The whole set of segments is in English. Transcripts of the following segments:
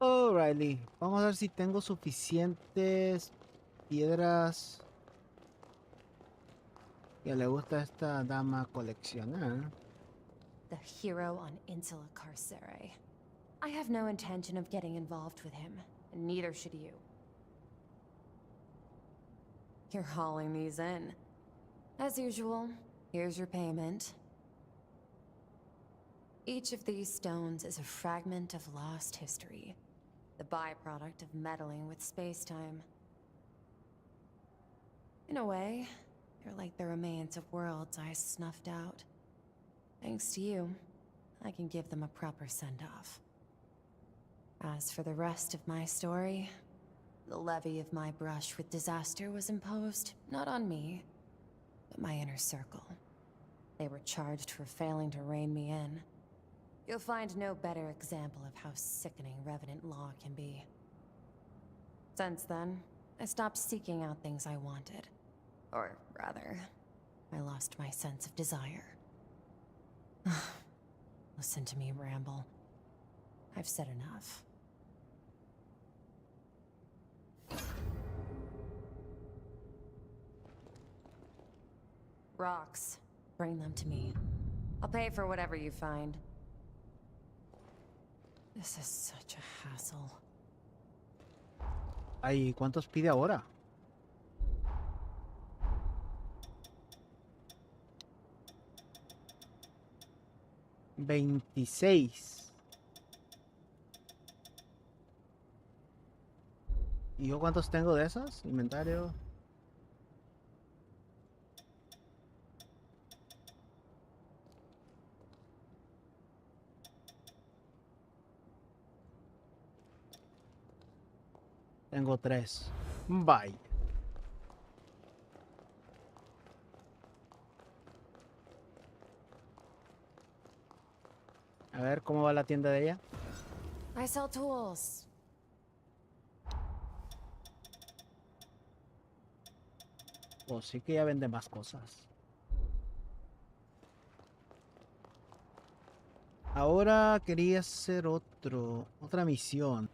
Alrighty, vamos a ver si tengo suficientes piedras que le gusta a esta dama coleccionar. The hero on Insula Carcere. I have no intention of getting involved with him, and neither should you. You're hauling these in. As usual, here's your payment. Each of these stones is a fragment of lost history, the byproduct of meddling with space-time. In a way, they're like the remains of worlds I snuffed out. Thanks to you, I can give them a proper send-off. As for the rest of my story, the levy of my brush with disaster was imposed, not on me, but my inner circle. They were charged for failing to rein me in. You'll find no better example of how sickening Revenant law can be. Since then, I stopped seeking out things I wanted. Or rather, I lost my sense of desire. Listen to me ramble. I've said enough. Rocks. Bring them to me. I'll pay for whatever you find. This is such a hassle. Ay, ¿cuántos pide ahora? $26. ¿Y yo cuántos tengo de esas? Inventario. Tengo 3. Bye. A ver cómo va la tienda de ella. I sell tools. Pues sí que ya vende más cosas. Ahora quería hacer otra misión.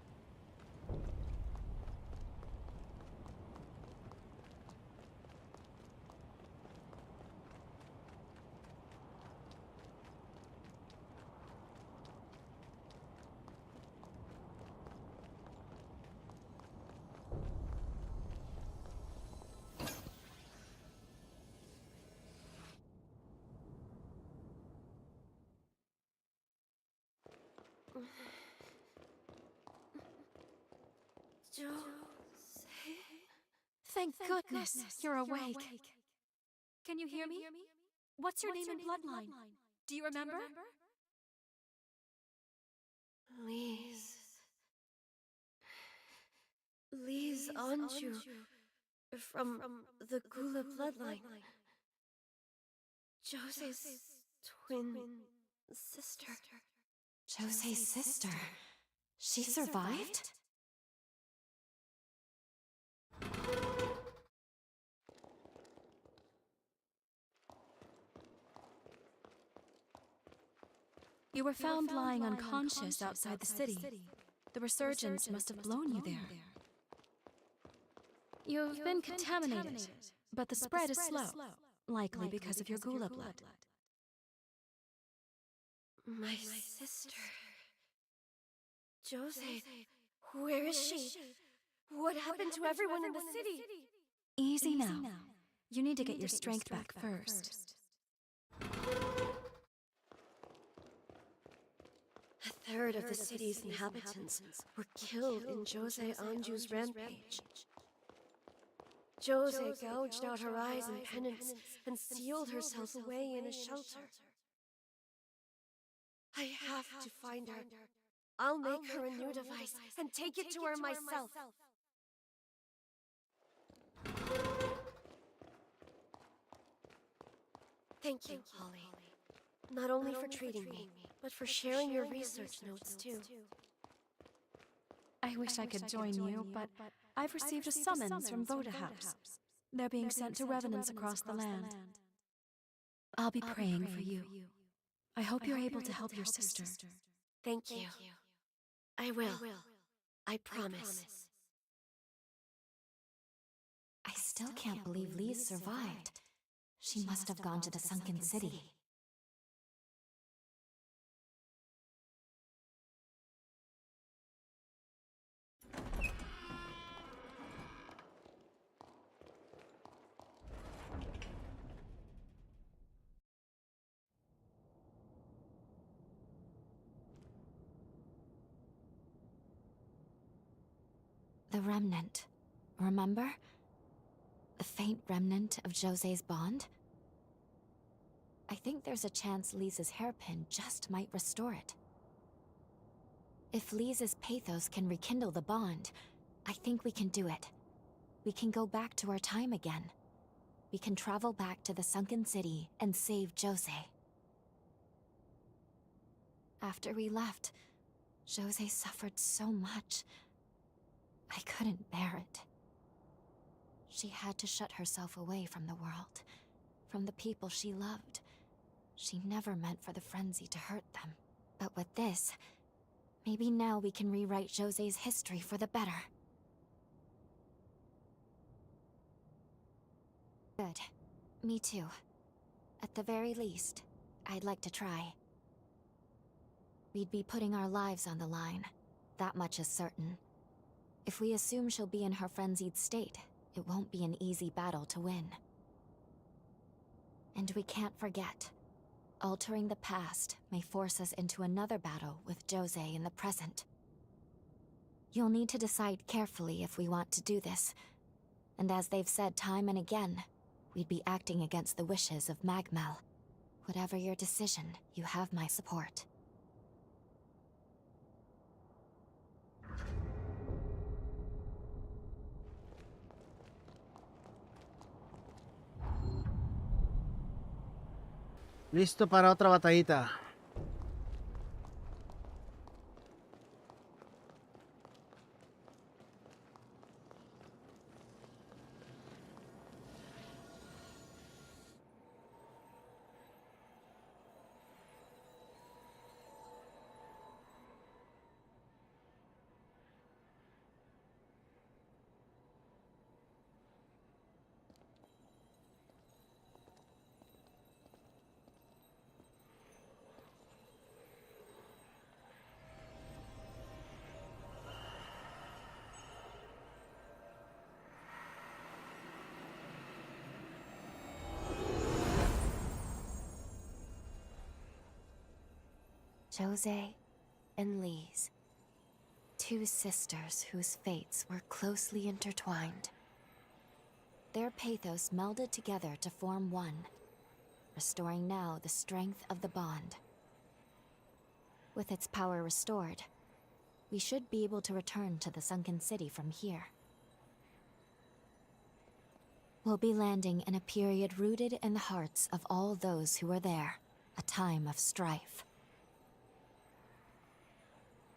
Josie? Thank goodness you're awake. Can you hear me? What's your name and bloodline? Do you remember? Lise Anju, from the Gula bloodline. Josie's twin sister. Josie's sister. She survived? You were found lying unconscious outside the city. The resurgence must have blown you there. You've been contaminated, but the spread is slow, likely because of your Gula blood. My sister. Josie, where is she? What happened to everyone in the city? Easy now. You need to get your strength back first. A third of the city's inhabitants were killed in Josie Anju's rampage. Josie gouged out her eyes in penance and sealed herself away in a shelter. I have to find her. I'll make her a new device and take it to her myself. Thank you, Holly. Not only for treating me, but for sharing your research notes, too. I wish I could join you, but I've received a summons from Voda House. They're being sent to revenants across the land. I'll be praying for you. I hope you're able to help your sister. Thank you. I will. I promise. I still can't believe Lise survived. She must have gone to the sunken city. The remnant, remember? The faint remnant of Jose's bond? I think there's a chance Lise's hairpin just might restore it. If Lise's pathos can rekindle the bond, I think we can do it. We can go back to our time again. We can travel back to the sunken city and save Josie. After we left, Josie suffered so much. I couldn't bear it. She had to shut herself away from the world, from the people she loved. She never meant for the frenzy to hurt them. But with this, maybe now we can rewrite Jose's history for the better. Good. Me too. At the very least, I'd like to try. We'd be putting our lives on the line. That much is certain. If we assume she'll be in her frenzied state, it won't be an easy battle to win. And we can't forget, altering the past may force us into another battle with Josie in the present. You'll need to decide carefully if we want to do this. And as they've said time and again, we'd be acting against the wishes of Magmel. Whatever your decision, you have my support. Listo para otra batallita. Josie and Lise. Two sisters whose fates were closely intertwined. Their pathos melded together to form one, restoring now the strength of the bond. With its power restored, we should be able to return to the sunken city from here. We'll be landing in a period rooted in the hearts of all those who were there, a time of strife.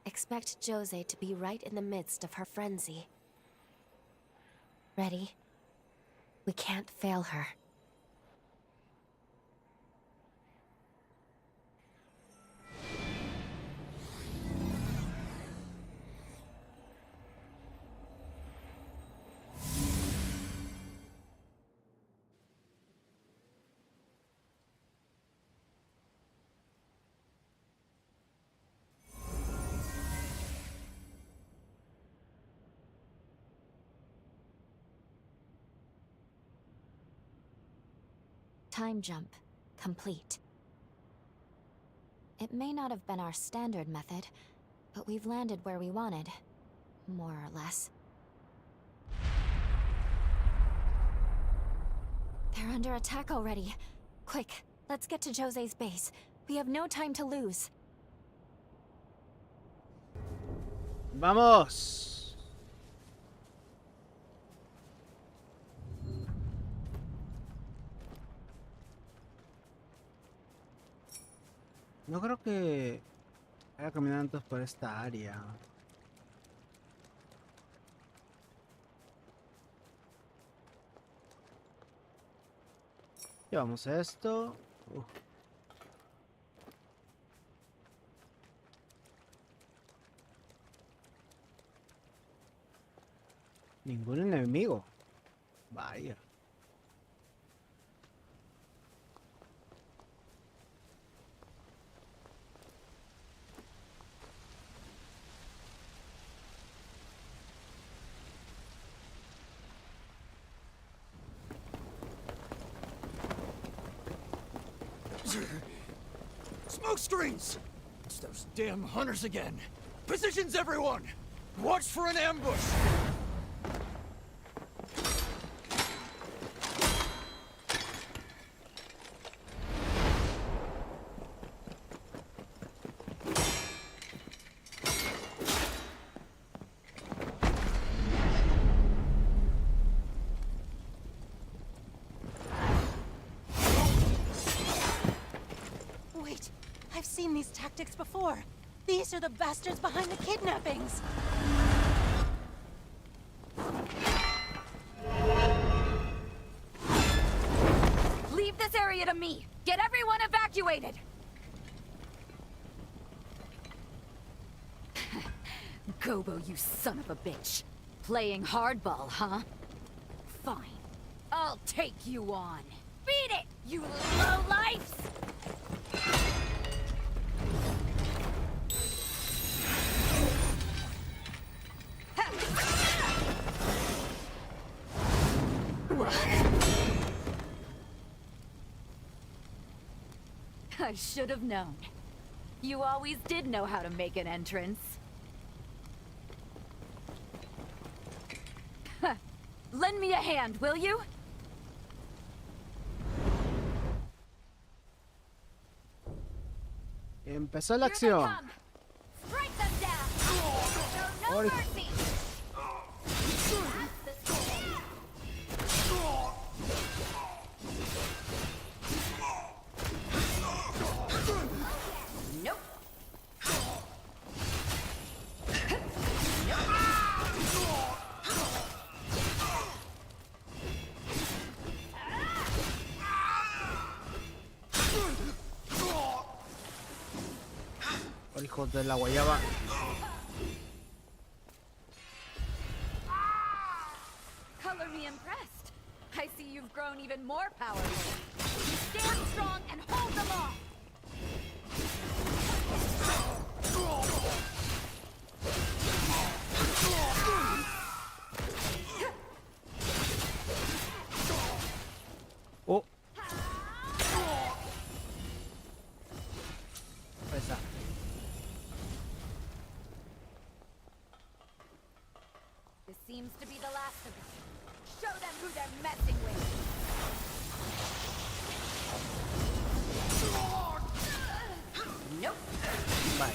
Expect Josie to be right in the midst of her frenzy. Ready? We can't fail her. Time jump complete. It may not have been our standard method, but we've landed where we wanted, more or less. They're under attack already. Quick, let's get to Josie's base. We have no time to lose. Vamos. No creo que haya caminantes por esta área. Llevamos esto. Ningún enemigo. Vaya. Smoke screens! It's those damn hunters again. Positions, everyone! Watch for an ambush! Wait, I've seen these tactics before. These are the bastards behind the kidnappings. Leave this area to me! Get everyone evacuated! Gobo, you son of a bitch. Playing hardball, huh? Fine. I'll take you on. Beat it, you lowlifes! I should have known. You always did know how to make an entrance. Lend me a hand, will you? Empezó la Here they acción. come. Strike them down. Show no Ori- mercy. Nope. Por hijos de la guayaba. Color me impressed. I see you've grown even more powerful. Stand strong and hold them off. Oh. Esa. This seems to be the last of them. Show them who they're messing with. Nope. Vaya.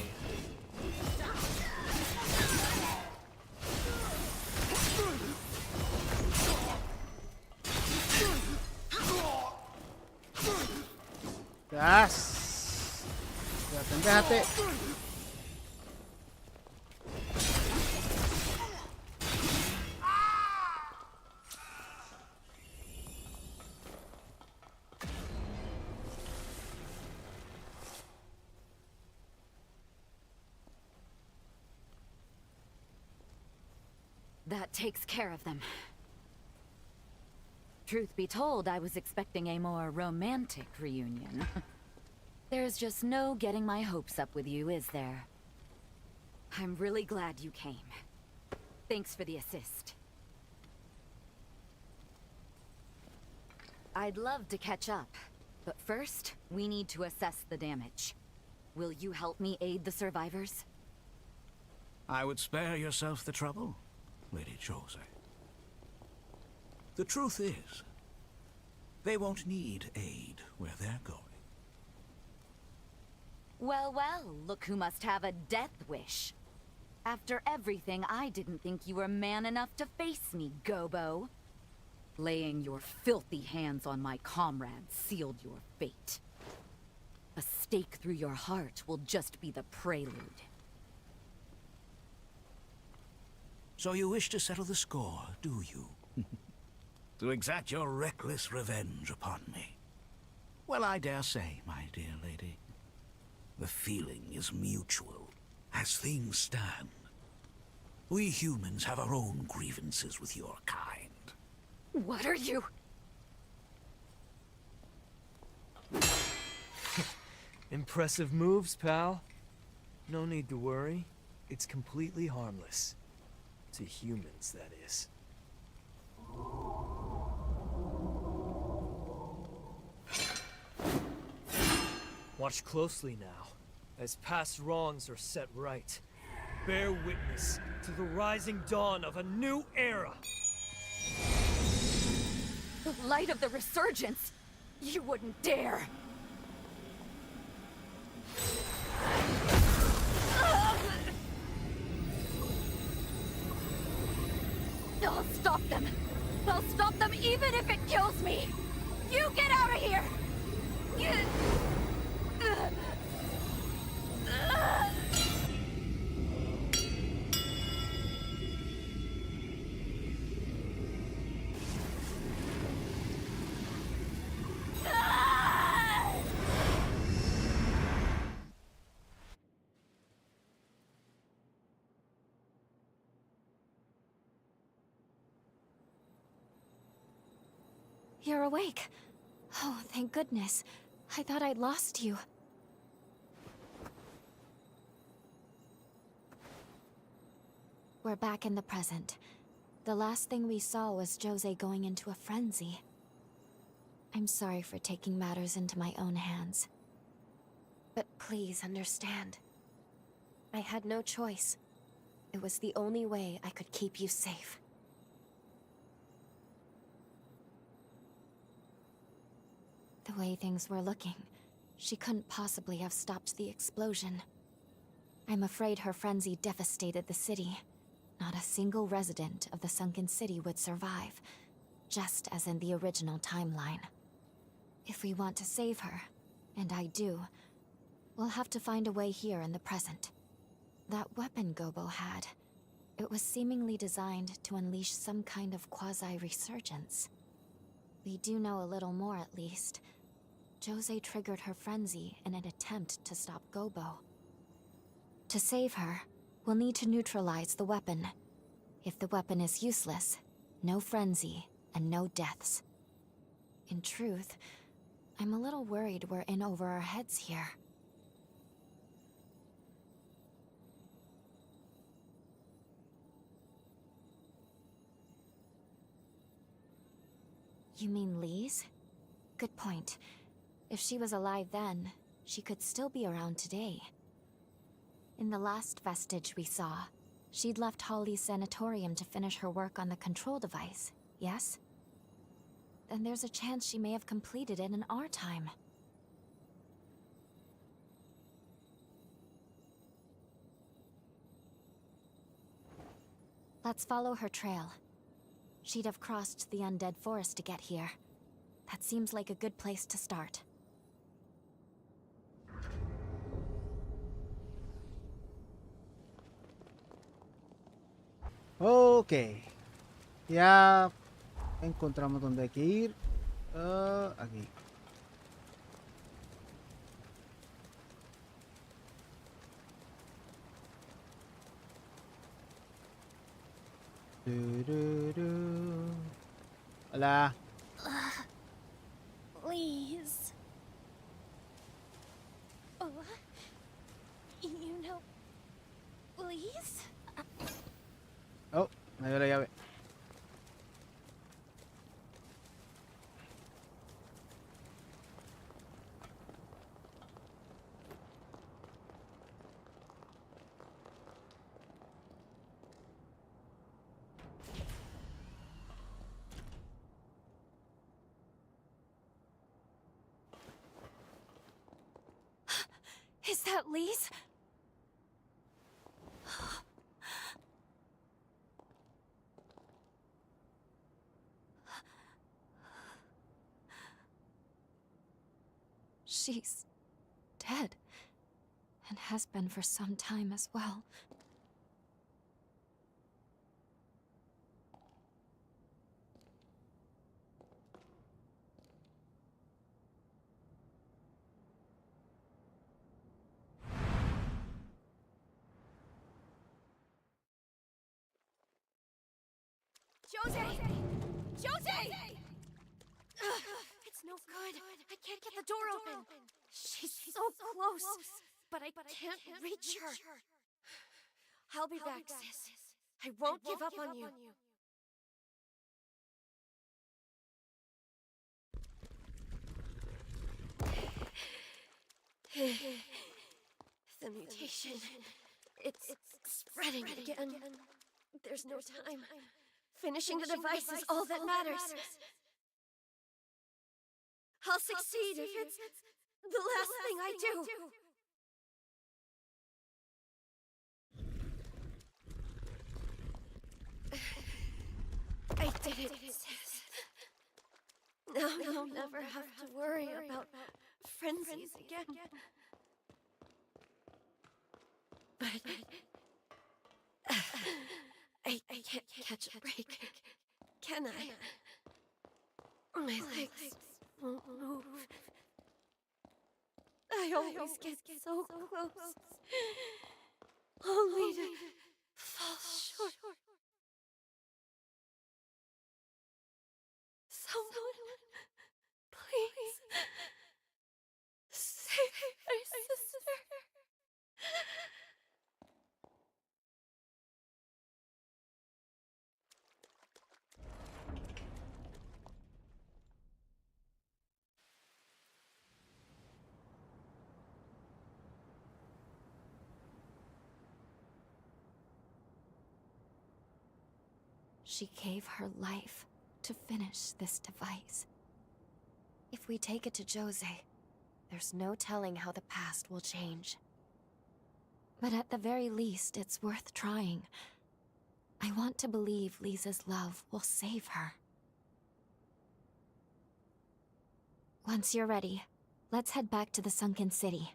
¡Gas! Déjate. That takes care of them. Truth be told, I was expecting a more romantic reunion. There's just no getting my hopes up with you, is there? I'm really glad you came. Thanks for the assist. I'd love to catch up, but first, we need to assess the damage. Will you help me aid the survivors? I would spare yourself the trouble, Lady Josie. The truth is, they won't need aid where they're going. Well, well, look who must have a death wish. After everything, I didn't think you were man enough to face me, Gobo. Laying your filthy hands on my comrades sealed your fate. A stake through your heart will just be the prelude. So you wish to settle the score, do you? To exact your reckless revenge upon me? Well, I dare say, my dear lady, the feeling is mutual, as things stand. We humans have our own grievances with your kind. What are you? Impressive moves, pal. No need to worry. It's completely harmless. To humans, that is. Watch closely now, as past wrongs are set right. Bear witness to the rising dawn of a new era! The light of the resurgence! You wouldn't dare! I'll stop them! I'll stop them even if it kills me! You get out of here! You're awake. Oh, thank goodness. I thought I'd lost you. We're back in the present. The last thing we saw was Josie going into a frenzy. I'm sorry for taking matters into my own hands. But please understand. I had no choice. It was the only way I could keep you safe. The way things were looking, she couldn't possibly have stopped the explosion. I'm afraid her frenzy devastated the city. Not a single resident of the sunken city would survive, just as in the original timeline. If we want to save her, and I do, we'll have to find a way here in the present. That weapon Gobo had, it was seemingly designed to unleash some kind of quasi-resurgence. We do know a little more at least. Josie triggered her frenzy in an attempt to stop Gobo. To save her, we'll need to neutralize the weapon. If the weapon is useless, no frenzy and no deaths. In truth, I'm a little worried we're in over our heads here. You mean Lise? Good point. If she was alive then, she could still be around today. In the last vestige we saw, she'd left Holly's sanatorium to finish her work on the control device, yes? Then there's a chance she may have completed it in our time. Let's follow her trail. She'd have crossed the undead forest to get here. That seems like a good place to start. Ok. Ya encontramos dónde hay que ir. Aquí. Tururú. Hola. Please. Oh, you know, please? Oh, me dio la llave. Is that Lise? She's dead, and has been for some time as well. Josie! Josie! It's no good. I can't get the door open. She's so close, but I can't reach her. I'll be back, sis. I won't give up on you. The mutation. It's spreading again. There's no time. Finishing the device is all that matters. I'll succeed if it's the last thing I do. I did it, sis. Now you'll never have to worry about frenzies again. But I can't catch a break, can I? My legs won't move. I always get so close, only to fall short. Someone, please, save my sister. She gave her life to finish this device. If we take it to Josie, there's no telling how the past will change. But at the very least, it's worth trying. I want to believe Lisa's love will save her. Once you're ready, let's head back to the sunken city.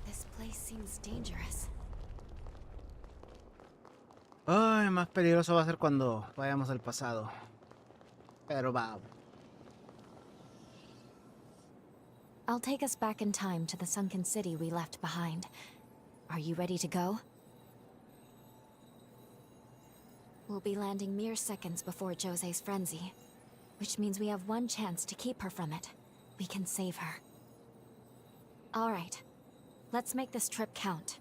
This place seems dangerous. Ay, más peligroso va a ser cuando vayamos al pasado. Pero va. I'll take us back in time to the sunken city we left behind. Are you ready to go? We'll be landing mere seconds before Josie's frenzy, which means we have one chance to keep her from it. We can save her. All right, let's make this trip count.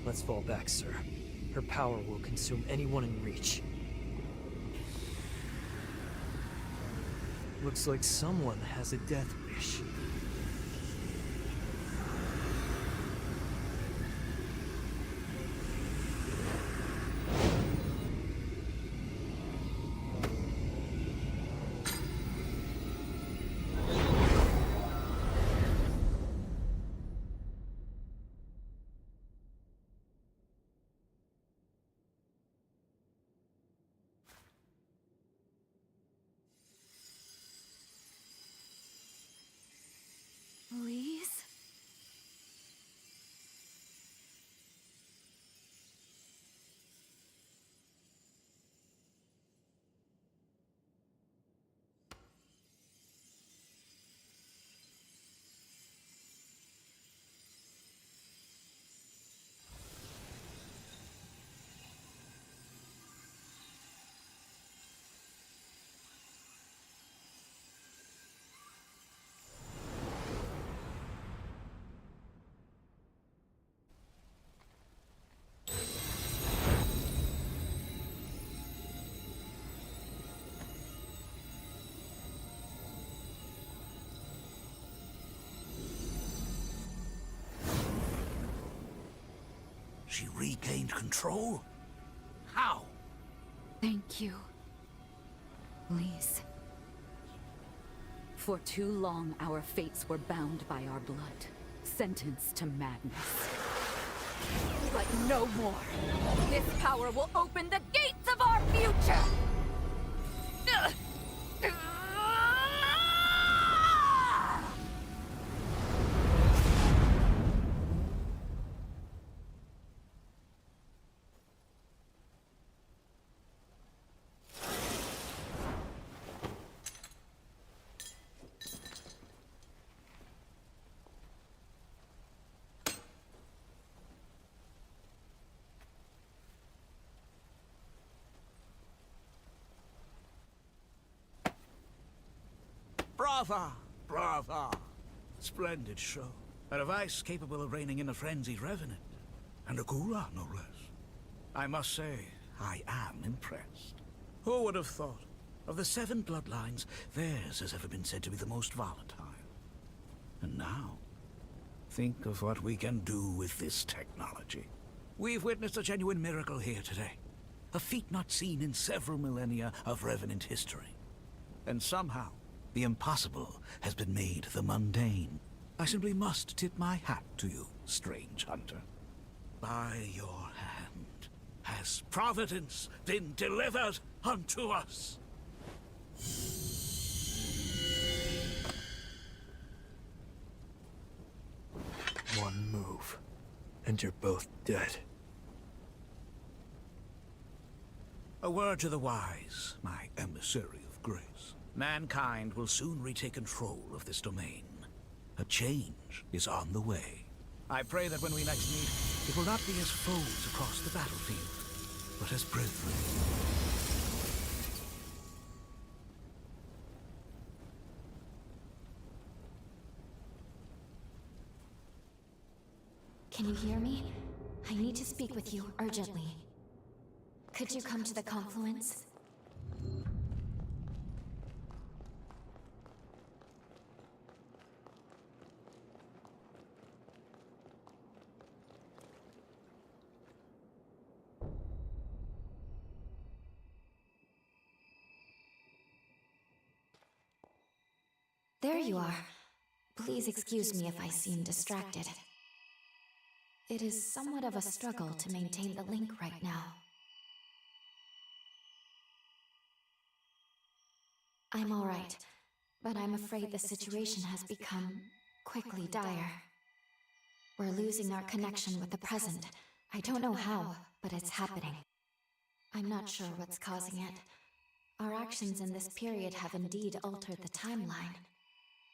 Let's fall back, sir. Her power will consume anyone in reach. Looks like someone has a death wish. Please? She regained control? How? Thank you, Lise. For too long, our fates were bound by our blood, sentenced to madness. But no more! This power will open the gates of our future! Brava! Brava! Splendid show. A device capable of reining in a frenzied revenant. And a Gura, no less. I must say, I am impressed. Who would have thought? Of the 7 bloodlines, theirs has ever been said to be the most volatile. And now, think of what we can do with this technology. We've witnessed a genuine miracle here today. A feat not seen in several millennia of Revenant history. And somehow, the impossible has been made the mundane. I simply must tip my hat to you, strange hunter. By your hand has Providence been delivered unto us. One move, and you're both dead. A word to the wise, my emissary of grace. Mankind will soon retake control of this domain. A change is on the way. I pray that when we next meet, it will not be as foes across the battlefield, but as brethren. Can you hear me? I need to speak with you urgently. Could you come to the confluence? There you are. Please excuse me if I seem distracted. It is somewhat of a struggle to maintain the link right now. I'm all right, but I'm afraid the situation has become quickly dire. We're losing our connection with the present. I don't know how, but it's happening. I'm not sure what's causing it. Our actions in this period have indeed altered the timeline.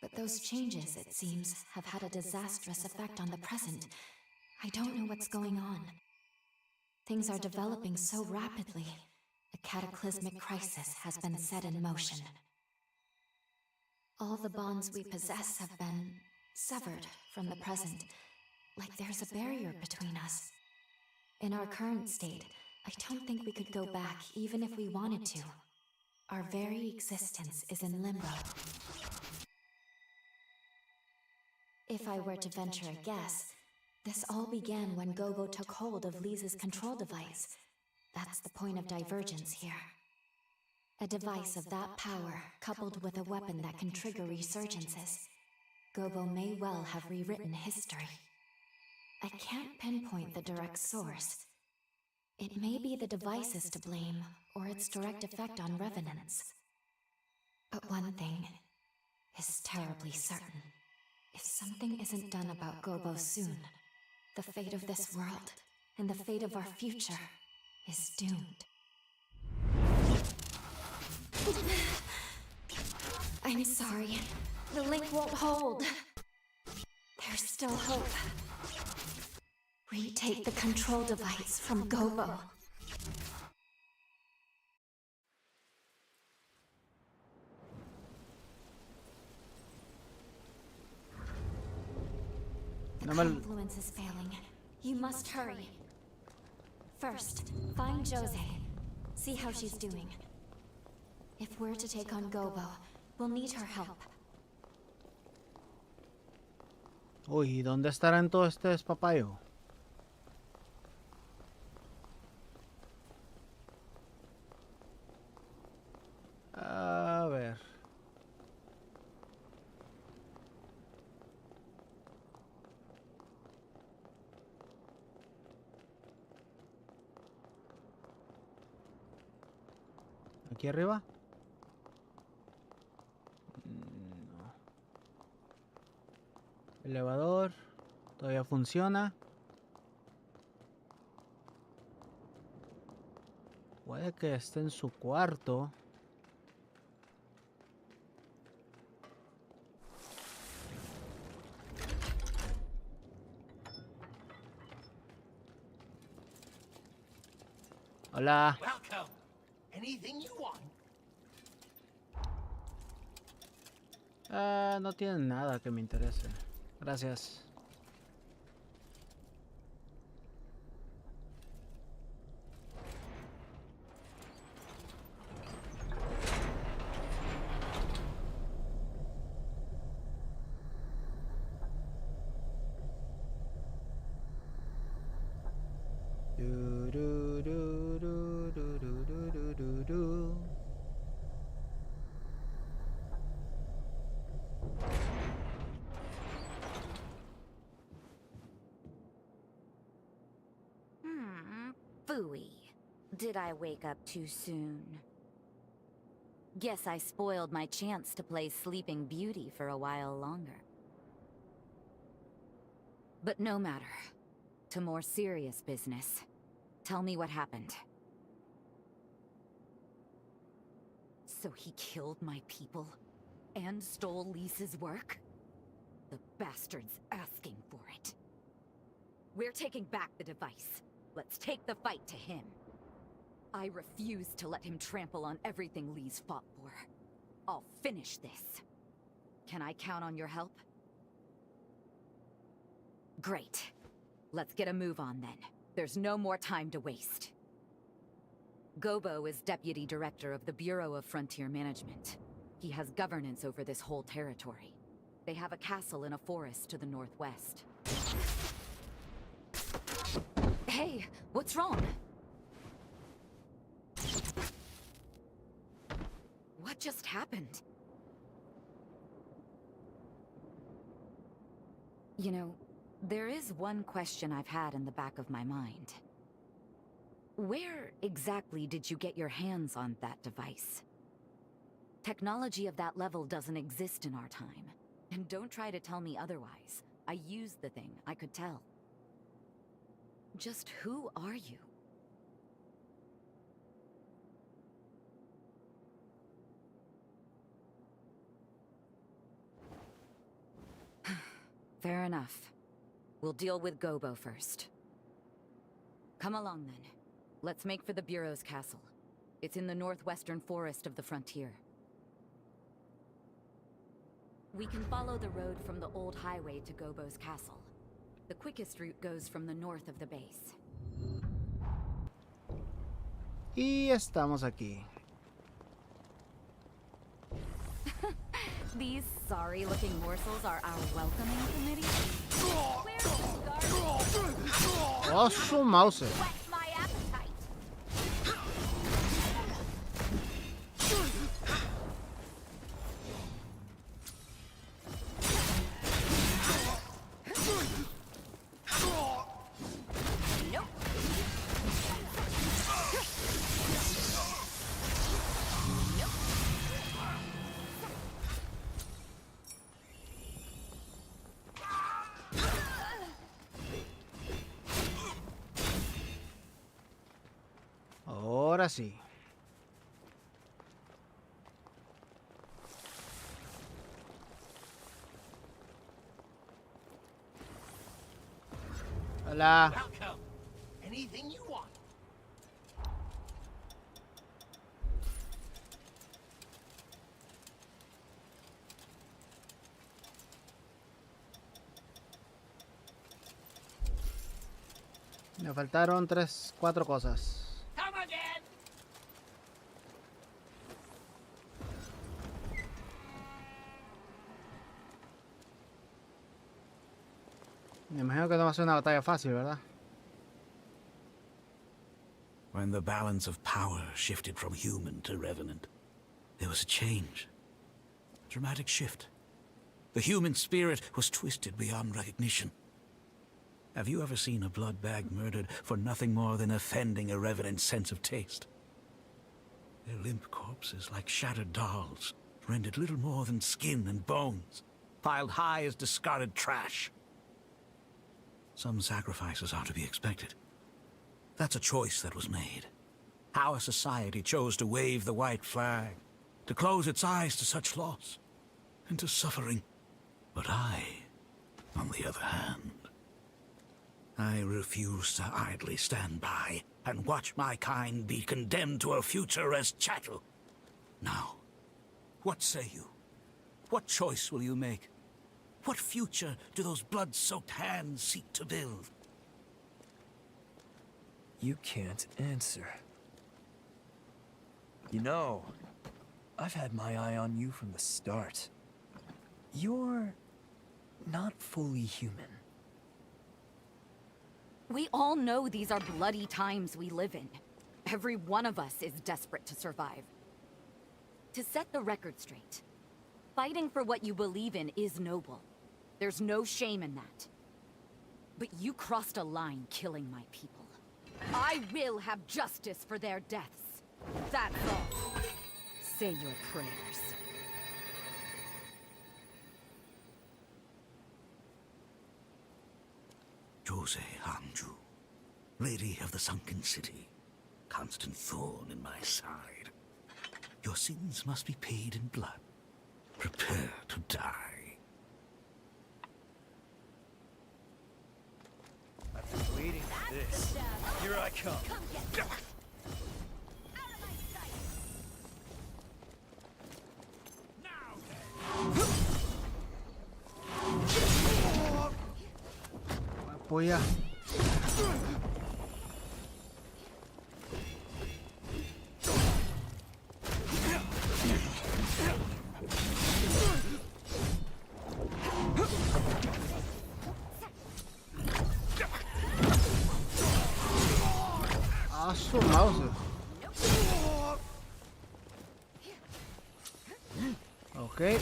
But those changes, it seems, have had a disastrous effect on the present. I don't know what's going on. Things are developing so rapidly. A cataclysmic crisis has been set in motion. All the bonds we possess have been severed from the present, like there's a barrier between us. In our current state, I don't think we could go back even if we wanted to. Our very existence is in limbo. If I were to venture a guess, this all began when Gobo took hold of Lisa's control device. That's the point of divergence here. A device of that power, coupled with a weapon that can trigger resurgences. Gobo may well have rewritten history. I can't pinpoint the direct source. It may be the device is to blame, or its direct effect on revenants. But one thing is terribly certain. If something isn't done about Gobo soon, the fate of this world, and the fate of our future, is doomed. I'm sorry. The link won't hold. There's still hope. Retake the control device from Gobo. The confluence is failing. You must hurry. First, find Josie. See how she's doing. If we're to take on Gobo, we'll need her help. Uy, ¿dónde estará en todo este despapayo? A ver. aquí arriba? No. Elevador. Todavía funciona. Puede que esté en su cuarto. Hola. Welcome. Anything you want. No tienen nada que me interese. Gracias. Du, du, du, du, du, du, du, du, du. Phooey. Did I wake up too soon? Guess I spoiled my chance to play Sleeping Beauty for a while longer. But no matter. To more serious business. Tell me what happened. So he killed my people? And stole Lisa's work? The bastard's asking for it. We're taking back the device. Let's take the fight to him. I refuse to let him trample on everything Lee's fought for. I'll finish this. Can I count on your help? Great. Let's get a move on then. There's no more time to waste. Gobo is Deputy Director of the Bureau of Frontier Management. He has governance over this whole territory. They have a castle in a forest to the northwest. Hey, what's wrong? What just happened? You know, there is one question I've had in the back of my mind. Where exactly did you get your hands on that device? Technology of that level doesn't exist in our time. And don't try to tell me otherwise. I used the thing, I could tell. Just who are you? Fair enough. We'll deal with Gobo first. Come along then. Let's make for the Bureau's castle. It's in the northwestern forest of the frontier. We can follow the road from the old highway to Gobo's castle. The quickest route goes from the north of the base. Y estamos aquí. These sorry-looking morsels are our welcoming committee? Where's the guard? Oh, su mouse. Whet my appetite! Nope. Ahora sí. Hola. Welcome. Anything you want. Me faltaron 4 cosas. Come again. Me imagino que no va a ser una batalla fácil, ¿verdad? When the balance of power shifted from human to revenant, there was a change. A dramatic shift. The human spirit was twisted beyond recognition. Have you ever seen a blood bag murdered for nothing more than offending a revenant's sense of taste? Their limp corpses, like shattered dolls, rendered little more than skin and bones, piled high as discarded trash. Some sacrifices are to be expected. That's a choice that was made. Our society chose to wave the white flag, to close its eyes to such loss and to suffering. But I, on the other hand, I refuse to idly stand by and watch my kind be condemned to a future as chattel. Now, what say you? What choice will you make? What future do those blood-soaked hands seek to build? You can't answer. You know, I've had my eye on you from the start. You're not fully human. We all know these are bloody times we live in. Every one of us is desperate to survive. To set the record straight, fighting for what you believe in is noble. There's no shame in that. But you crossed a line killing my people. I will have justice for their deaths. That's all. Say your prayers. Josie Hanju, Lady of the Sunken City, constant thorn in my side. Your sins must be paid in blood. Prepare to die. I've been waiting for this. Here I come. Apoya. Ah, su mouse. Okay.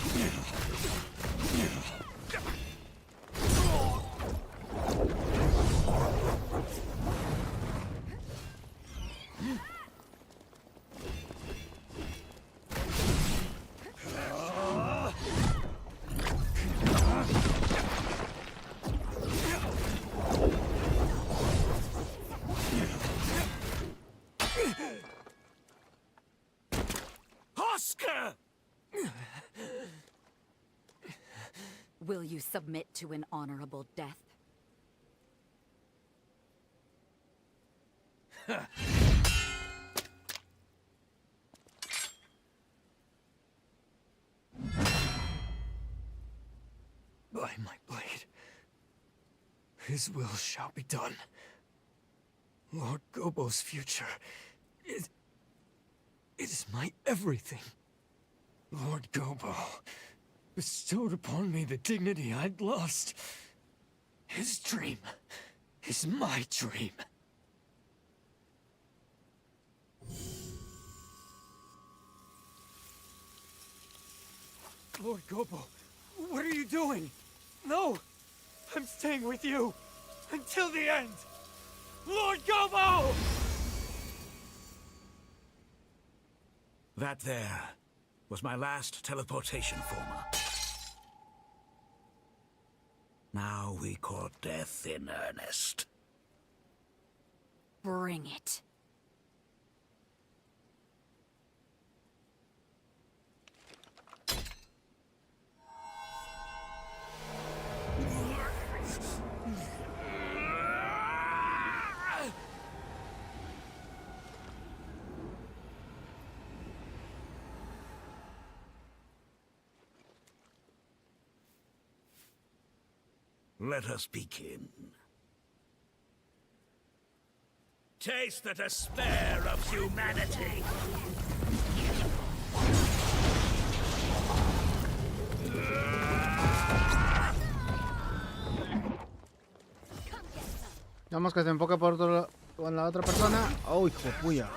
Oscar! Will you submit to an honorable death? By my blade, his will shall be done. Lord Gobo's future it is my everything. Lord Gobo bestowed upon me the dignity I'd lost. His dream is my dream. Lord Gobo, what are you doing? No! I'm staying with you! Until the end! Lord Gobo! That there was my last teleportation former. Now we court death in earnest. Bring it. Let us begin. Taste the despair of humanity! Vamos que se enfoque por otro, con la otra persona. Oh, hijo de puya.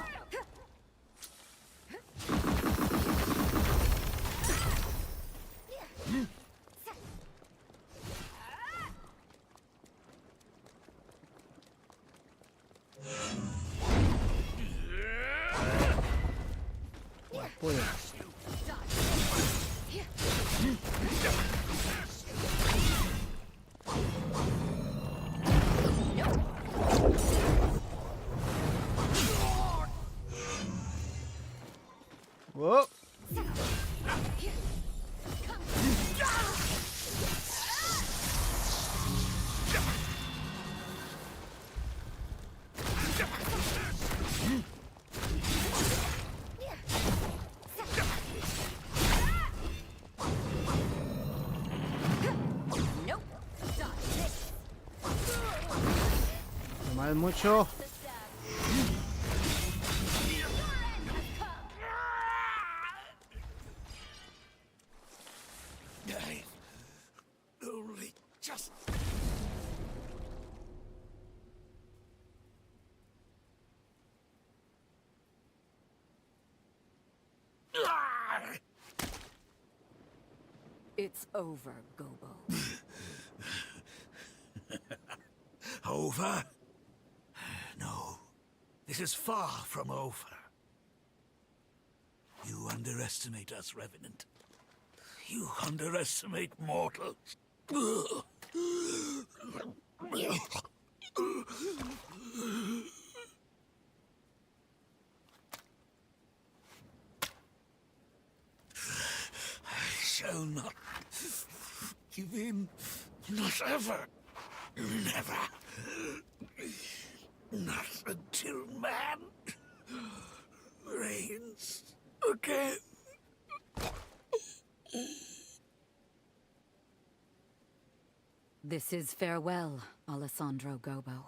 Whoa. No más mucho. Only just... It's over, Gobo. Over? No. This is far from over. You underestimate us, Revenant. You underestimate mortals. I shall not give in. Not ever. Never. Not until man reigns again. This is farewell, Alessandro Gobo.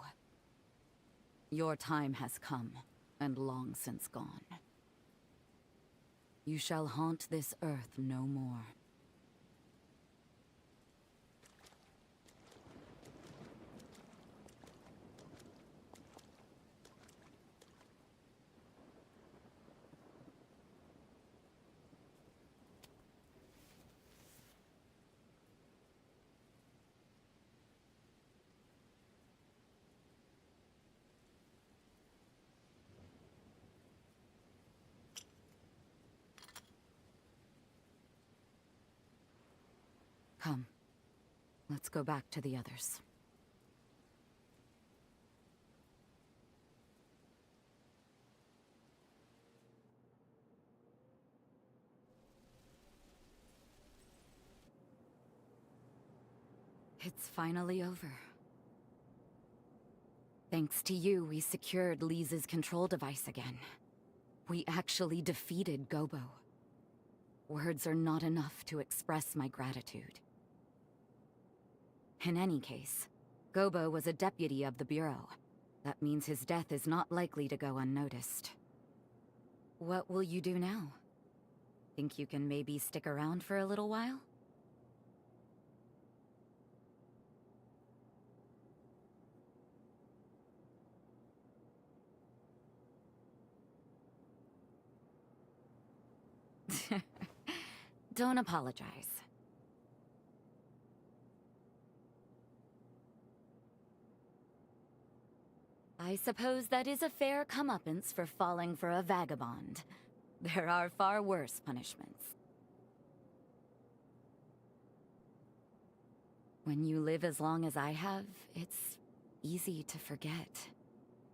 Your time has come, and long since gone. You shall haunt this earth no more. Come. Let's go back to the others. It's finally over. Thanks to you, we secured Lisa's control device again. We actually defeated Gobo. Words are not enough to express my gratitude. In any case, Gobo was a deputy of the Bureau. That means his death is not likely to go unnoticed. What will you do now? Think you can maybe stick around for a little while? Don't apologize. I suppose that is a fair comeuppance for falling for a vagabond. There are far worse punishments. When you live as long as I have, it's easy to forget.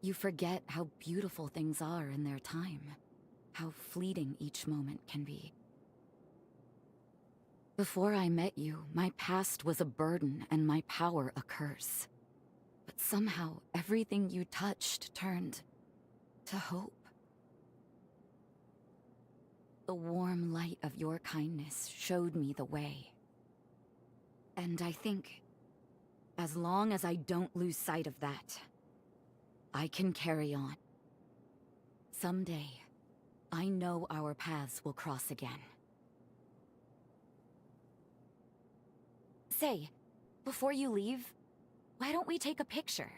You forget how beautiful things are in their time, how fleeting each moment can be. Before I met you, my past was a burden and my power a curse. But somehow, everything you touched turned to hope. The warm light of your kindness showed me the way. And I think, as long as I don't lose sight of that, I can carry on. Someday, I know our paths will cross again. Say, before you leave, why don't we take a picture?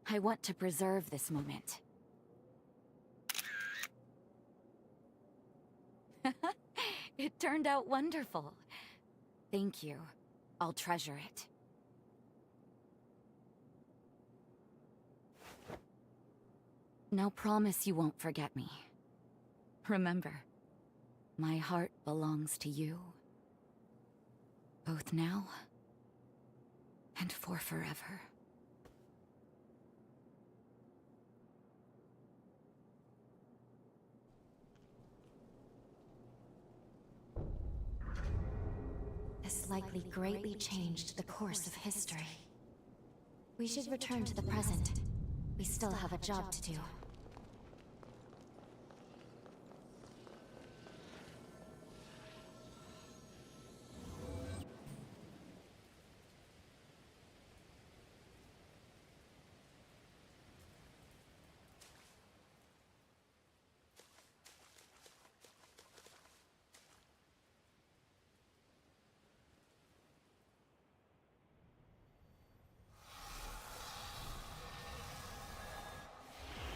I want to preserve this moment. It turned out wonderful. Thank you. I'll treasure it. Now promise you won't forget me. Remember, my heart belongs to you, both now and for forever. This likely greatly changed the course of history. We should return to the present. We still have a job to do.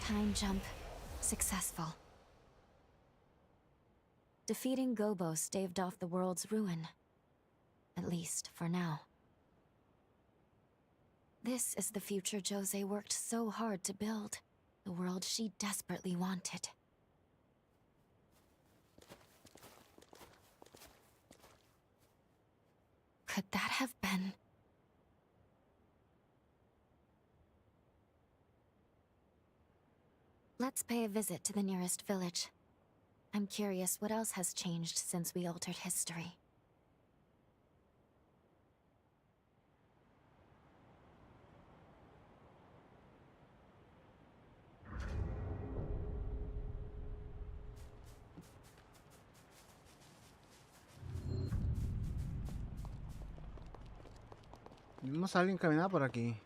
Time jump. Successful. Defeating Gobo staved off the world's ruin. At least, for now. This is the future Josie worked so hard to build. The world she desperately wanted. Could that have been... Let's pay a visit to the nearest village. I'm curious what else has changed since we altered history. Vimos a alguien caminar por aquí.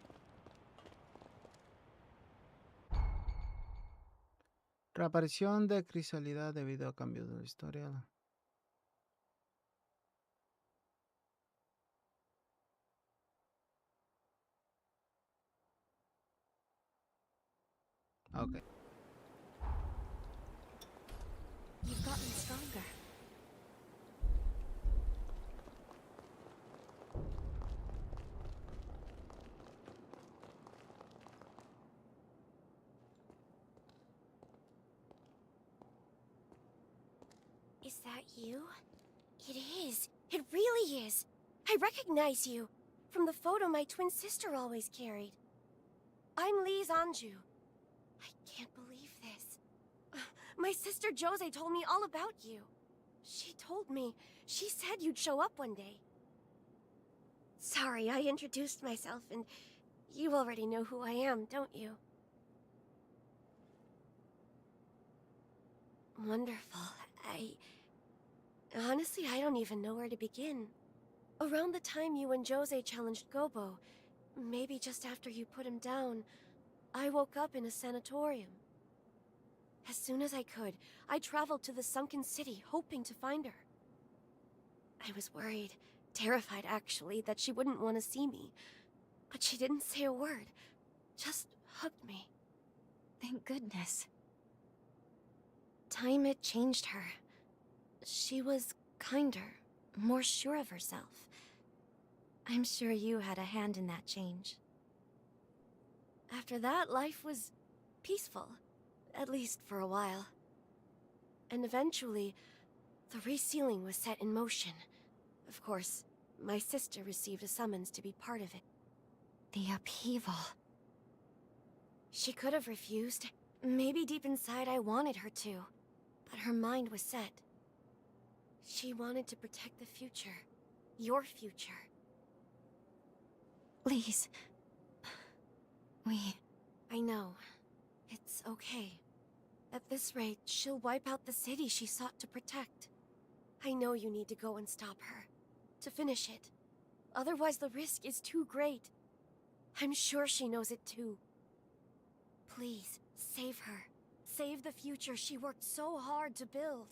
Reaparición de Crisalidad debido a cambios de la historia. Okay. You've gotten stronger. Is that you? It is. It really is. I recognize you from the photo my twin sister always carried. I'm Lise Anju. I can't believe this. My sister Josie told me all about you. She told me. She said you'd show up one day. Sorry, I introduced myself, and you already know who I am, don't you? Wonderful. Honestly, I don't even know where to begin. Around the time you and Josie challenged Gobo, maybe just after you put him down, I woke up in a sanatorium. As soon as I could, I traveled to the sunken city, hoping to find her. I was worried, terrified actually, that she wouldn't want to see me. But she didn't say a word, just hugged me. Thank goodness. Time had changed her. She was kinder, more sure of herself. I'm sure you had a hand in that change. After that, life was peaceful, at least for a while. And eventually, the resealing was set in motion. Of course, my sister received a summons to be part of it. The upheaval. She could have refused. Maybe deep inside I wanted her to. But her mind was set. She wanted to protect the future. Your future. Lise... I know. It's okay. At this rate, she'll wipe out the city she sought to protect. I know you need to go and stop her. To finish it. Otherwise the risk is too great. I'm sure she knows it too. Please, save her. Save the future she worked so hard to build.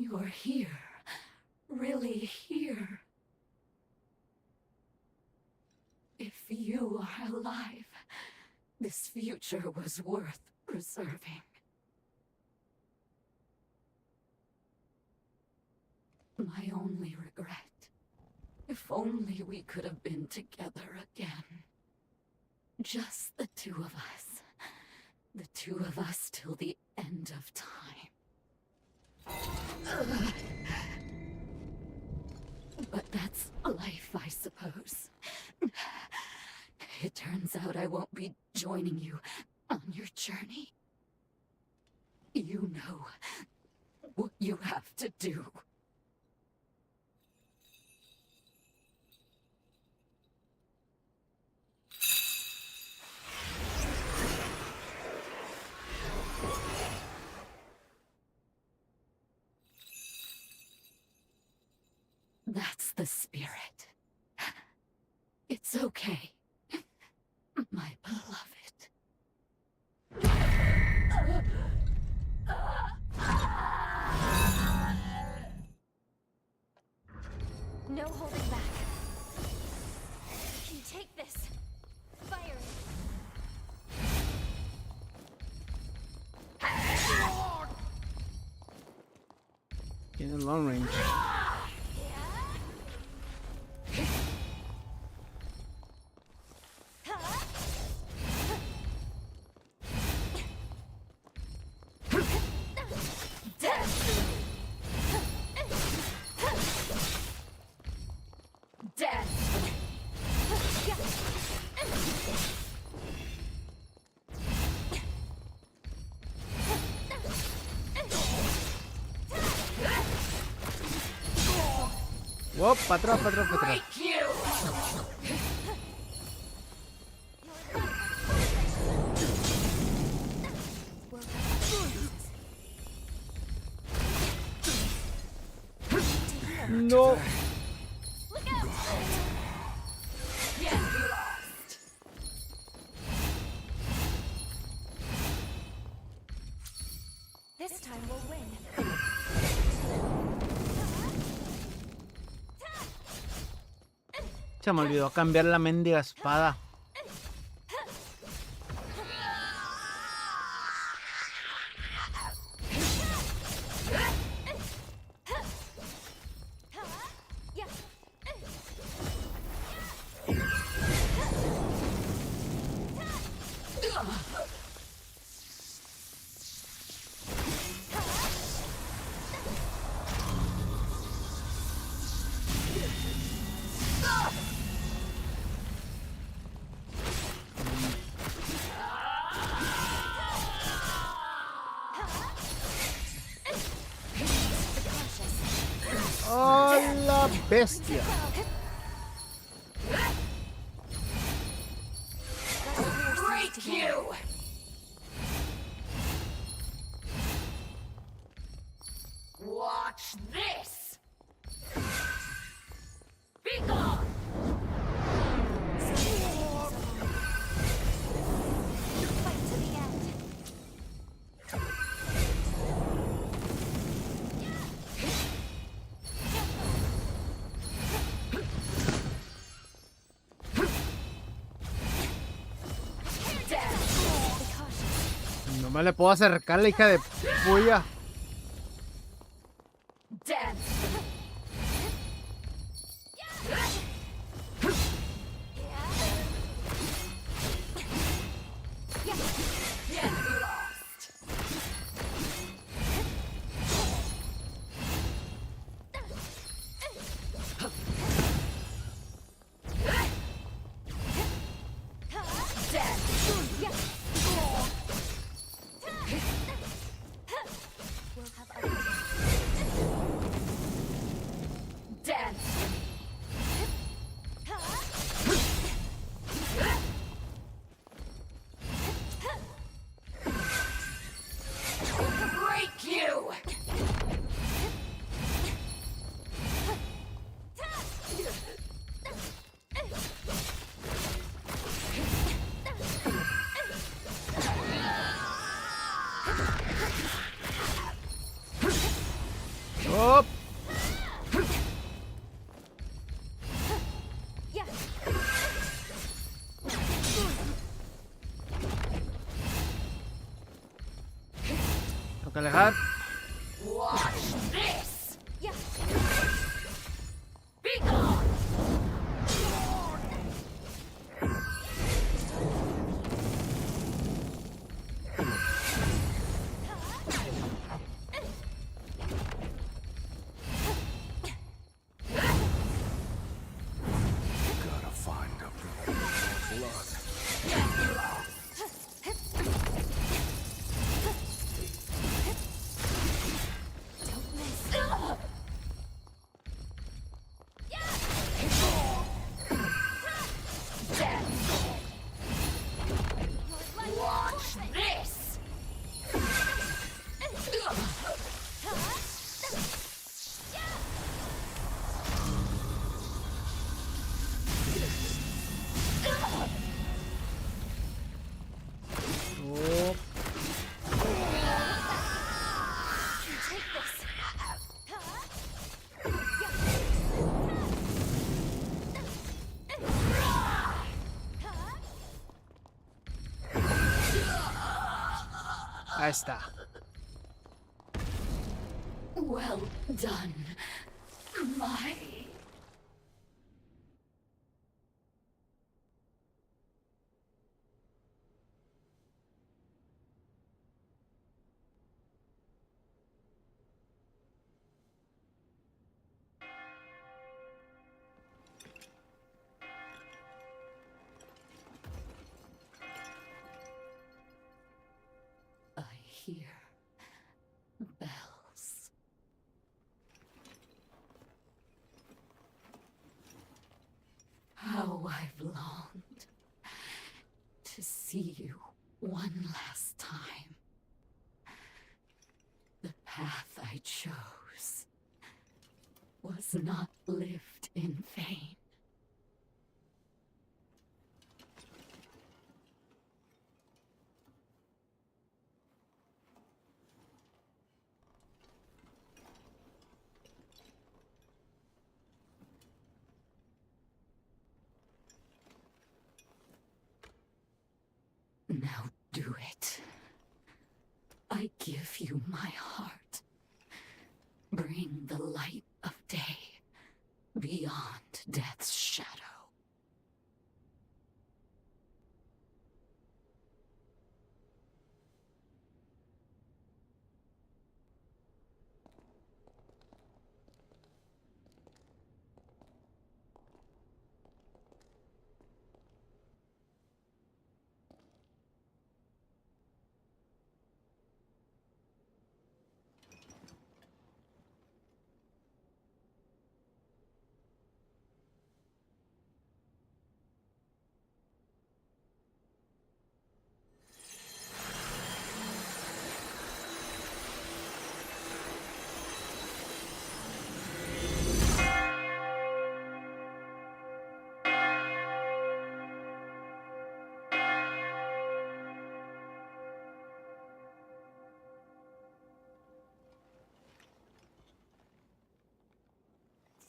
You're here. Really here. If you are alive, this future was worth preserving. My only regret. If only we could have been together again. Just the two of us. The two of us till the end of time. But that's life, I suppose. It turns out I won't be joining you on your journey. You know what you have to do. That's the spirit. It's okay, my beloved. No holding back. You can take this. Fire it. Tiene long range. Whoop, para atrás, para atrás, para atrás. No. This time we'll win. Se me olvidó cambiar la mendiga espada. ¡Oh, la bestia! Break you! Watch this! Be gone! Fight to the end. No me le puedo acercar, la hija de puya. ¡Oh! Tengo que alejar. Gotta find a pool of blood. Oh. Ahí está. Well done, my... I hear bells. How I've longed to see you one last time. The path I chose was not lived in vain. Now do it. I give you my heart. Bring the light of day beyond death's shadow.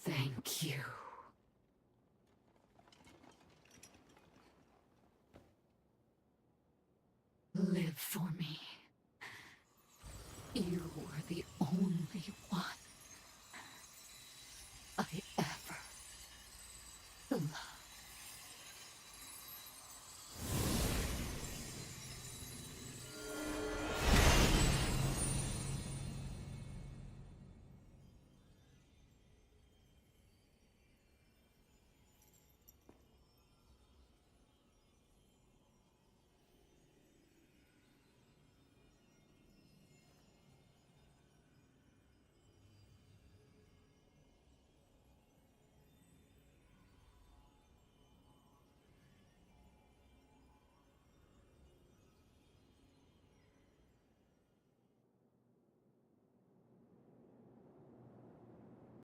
Thank you. Live for me.